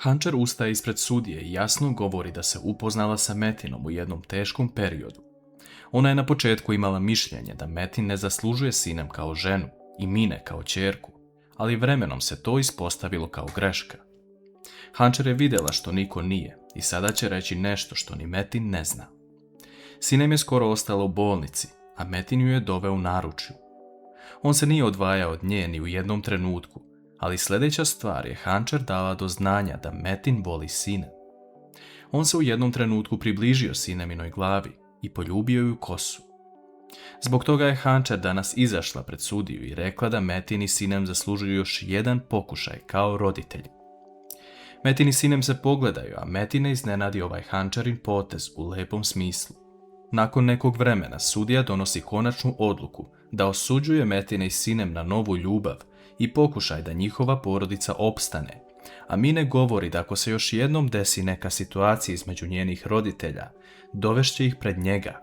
Hančer ustaje ispred sudije i jasno govori da se upoznala sa Metinom u jednom teškom periodu. Ona je na početku imala mišljenje da Metin ne zaslužuje Sinem kao ženu i Mine kao ćerku, ali vremenom se to ispostavilo kao greška. Hančer je vidjela što niko nije i sada će reći nešto što ni Metin ne zna. Sinem je skoro ostala u bolnici, a Metin ju je doveo u naručju. On se nije odvajao od nje ni u jednom trenutku, ali sljedeća stvar je Hančer dala do znanja da Metin voli Sinem. On se u jednom trenutku približio Sineminoj glavi i poljubio ju kosu. Zbog toga je Hančer danas izašla pred sudiju i rekla da Metin i Sinem zaslužuju još jedan pokušaj kao roditelji. Metin i Sinem se pogledaju, a Metin ne iznenadi ovaj Hančerin potez u lepom smislu. Nakon nekog vremena sudija donosi konačnu odluku da osuđuje Metina i Sinem na novu ljubav i pokušaj da njihova porodica opstane, a Mine govori da ako se još jednom desi neka situacija između njenih roditelja, dovešće ih pred njega.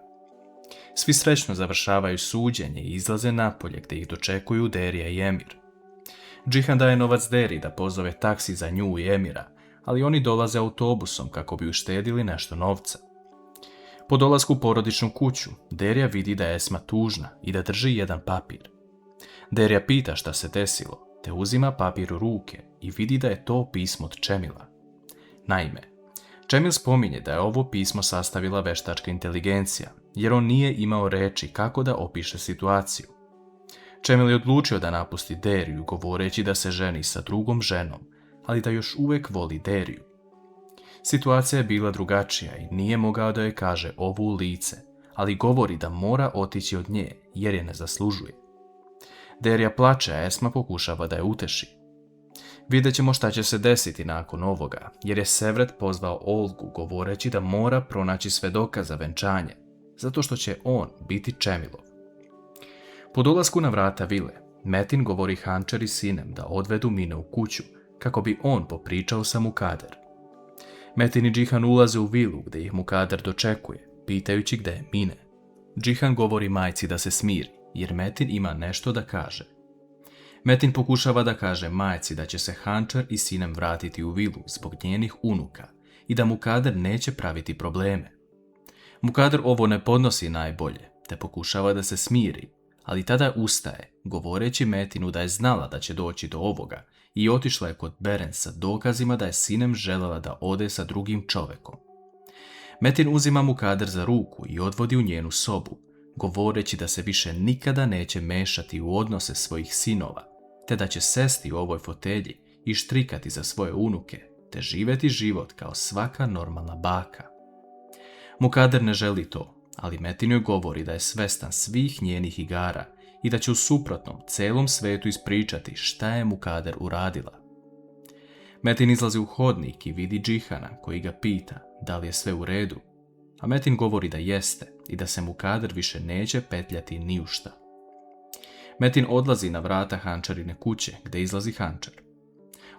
Svi srećno završavaju suđenje i izlaze napolje gdje ih dočekuju Derija i Emir. Džihan daje novac Deri da pozove taksi za nju i Emira, ali oni dolaze autobusom kako bi uštedili nešto novca. Po dolasku u porodičnu kuću, Derija vidi da je Esma tužna i da drži jedan papir. Derija pita šta se desilo, te uzima papir u ruke i vidi da je to pismo od Čemila. Naime, Čemil spominje da je ovo pismo sastavila veštačka inteligencija, jer on nije imao reči kako da opiše situaciju. Čemil je odlučio da napusti Deriju govoreći da se ženi sa drugom ženom, ali da još uvijek voli Deriju. Situacija je bila drugačija i nije mogao da joj kaže ovo u lice, ali govori da mora otići od nje jer je ne zaslužuje. Derija plače, a Esma pokušava da je uteši. Vidjet ćemo šta će se desiti nakon ovoga, jer je Sevret pozvao Olgu govoreći da mora pronaći svedoka za venčanje, zato što će on biti Čemilov. Po dolasku na vrata vile, Metin govori Hančer i Sinem da odvedu Mine u kuću, kako bi on popričao sa Mukader. Metin i Džihan ulaze u vilu gdje ih Mukader dočekuje, pitajući gdje je Mine. Džihan govori majci da se smiri, jer Metin ima nešto da kaže. Metin pokušava da kaže majci da će se Hančer i Sinem vratiti u vilu zbog njenih unuka i da Mukader neće praviti probleme. Mukader ovo ne podnosi najbolje, te pokušava da se smiri, ali tada ustaje, govoreći Metinu da je znala da će doći do ovoga i otišla je kod Beren sa dokazima da je Sinem željela da ode sa drugim čovekom. Metin uzima Mukader za ruku i odvodi u njenu sobu, govoreći da se više nikada neće mešati u odnose svojih sinova, te da će sesti u ovoj fotelji i štrikati za svoje unuke, te živjeti život kao svaka normalna baka. Mukader ne želi to, ali Metin joj govori da je svestan svih njenih igara i da će u suprotnom celom svetu ispričati šta je Mukader uradila. Metin izlazi u hodnik i vidi Džihana koji ga pita da li je sve u redu, a Metin govori da jeste i da se Mukader više neće petljati ni u šta. Metin odlazi na vrata Hančerine kuće gdje izlazi Hančer.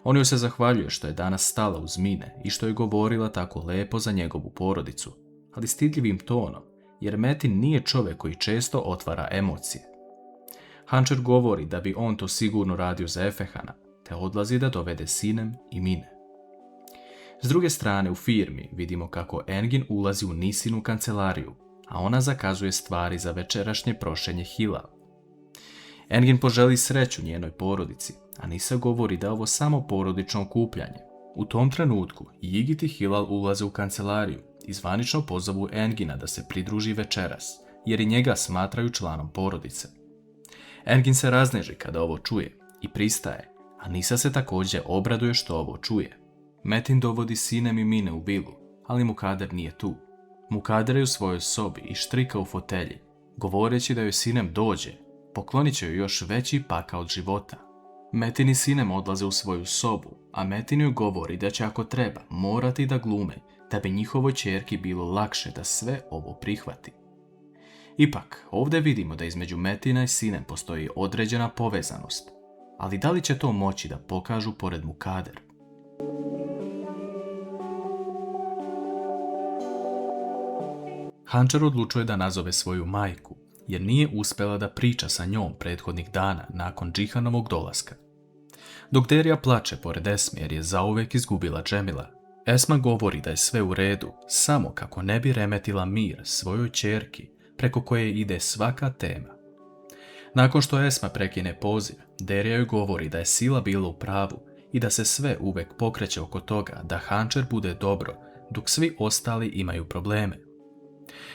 On joj se zahvaljuje što je danas stala uz Mine i što je govorila tako lepo za njegovu porodicu, ali stidljivim tonom, jer Metin nije čovjek koji često otvara emocije. Hančer govori da bi on to sigurno radio za Efehana, te odlazi da dovede Sinem i Mine. S druge strane u firmi vidimo kako Engin ulazi u Nisinu kancelariju, a ona zakazuje stvari za večerašnje prošenje Hilal. Engin poželi sreću njenoj porodici, a Nisa govori da je ovo samo porodično okupljanje. U tom trenutku Jigit i Hilal ulaze u kancelariju i zvanično pozovu Engina da se pridruži večeras, jer i njega smatraju članom porodice. Engin se razneži kada ovo čuje i pristaje, a Nisa se također obraduje što ovo čuje. Metin dovodi Sinem i Mine u vilu, ali Mukader nije tu. Mukader je u svojoj sobi i štrika u fotelji, govoreći da joj Sinem dođe, poklonit će joj još veći pakao od života. Metin i Sinem odlaze u svoju sobu, a Metin joj govori da će ako treba morati da glume, da bi njihovoj ćerki bilo lakše da sve ovo prihvati. Ipak, ovdje vidimo da između Metina i Sinem postoji određena povezanost, ali da li će to moći da pokažu pored Mukader? Hančer odlučuje da nazove svoju majku, jer nije uspjela da priča sa njom prethodnih dana nakon Džihanovog dolaska. Dok Derija plače pored Esme jer je zauvek izgubila Džemila, Esma govori da je sve u redu, samo kako ne bi remetila mir svojoj ćerki preko koje ide svaka tema. Nakon što Esma prekine poziv, Derija joj govori da je sila bila u pravu i da se sve uvek pokreće oko toga da Hančer bude dobro, dok svi ostali imaju probleme.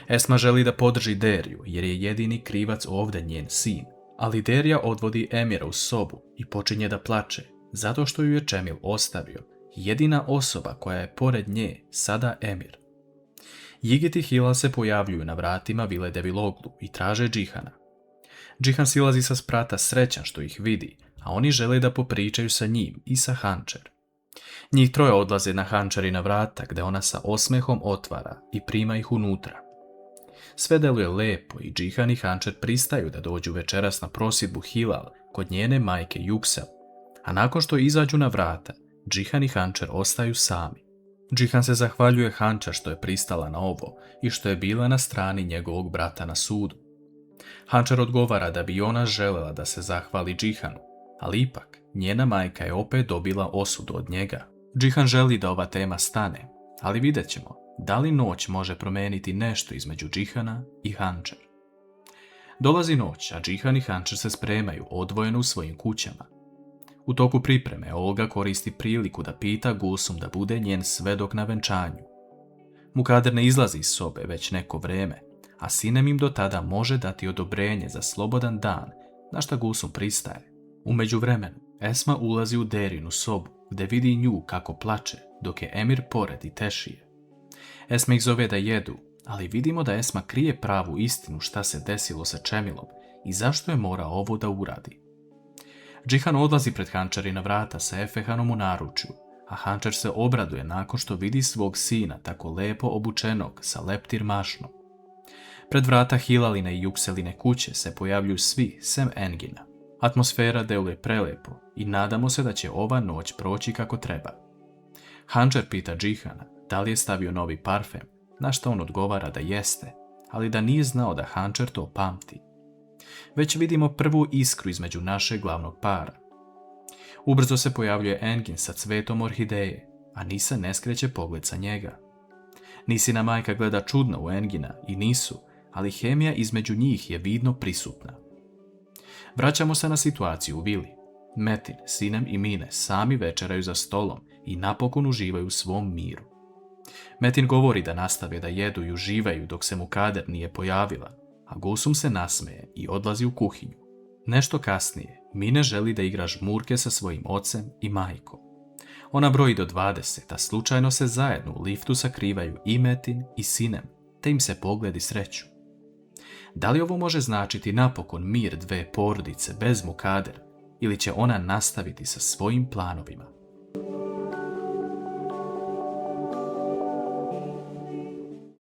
Esma želi da podrži Deriju jer je jedini krivac ovdje njen sin, ali Derija odvodi Emira u sobu i počinje da plače, zato što ju je Džemil ostavio, jedina osoba koja je pored nje sada Emir. Jigit i Hilal se pojavljuju na vratima vile Deviloglu i traže Džihana. Džihan silazi sa sprata srećan što ih vidi, a oni žele da popričaju sa njim i sa Hančer. Njih troje odlaze na Hančerina vrata gde ona sa osmehom otvara i prima ih unutra. Sve deluje lepo i Džihan i Hančer pristaju da dođu večeras na prosjedbu Hilal kod njene majke Juksel, a nakon što izađu na vrata, Džihan i Hančer ostaju sami. Džihan se zahvaljuje Hančer što je pristala na ovo i što je bila na strani njegovog brata na sudu. Hančer odgovara da bi ona želela da se zahvali Džihanu, ali ipak njena majka je opet dobila osudu od njega. Džihan želi da ova tema stane, ali vidjet ćemo da li noć može promijeniti nešto između Džihana i Hančer. Dolazi noć, a Džihan i Hančer se spremaju odvojeno u svojim kućama. U toku pripreme Olga koristi priliku da pita Gulsum da bude njen svedok na venčanju. Mukader ne izlazi iz sobe već neko vreme, a sinem im do tada može dati odobrenje za slobodan dan, na šta Gulsum pristaje. U međuvremenu, Esma ulazi u Derinu sobu, gde vidi nju kako plače, dok je Emir pored i tešije. Esma ih zove da jedu, ali vidimo da Esma krije pravu istinu šta se desilo sa Džemilom i zašto je mora ovo da uradi. Džihan odlazi pred Hančerina vrata sa Efehanom u naručju, a Hančer se obraduje nakon što vidi svog sina tako lepo obučenog sa leptir mašnom. Pred vrata Hilaline i Jukseline kuće se pojavljuju svi sem Engina. Atmosfera deluje prelepo i nadamo se da će ova noć proći kako treba. Hančer pita Džihana da li je stavio novi parfem, na što on odgovara da jeste, ali da nije znao da Hančer to pamti. Već vidimo prvu iskru između našeg glavnog para. Ubrzo se pojavljuje Engin sa cvetom orhideje, a Nisa ne skreće pogled sa njega. Nisina majka gleda čudno u Engina i Nisu, ali hemija između njih je vidno prisutna. Vraćamo se na situaciju u vili. Metin, Sinem i Mine sami večeraju za stolom i napokon uživaju u svom miru. Metin govori da nastave da jedu i uživaju dok se Mukader nije pojavila, a Gulsum se nasmeje i odlazi u kuhinju. Nešto kasnije, Mine želi da igra žmurke sa svojim ocem i majkom. Ona broji do 20, a slučajno se zajedno u liftu sakrivaju i Metin i Sinem, te im se pogledi sreću. Da li ovo može značiti napokon mir dve porodice bez Mukadera ili će ona nastaviti sa svojim planovima?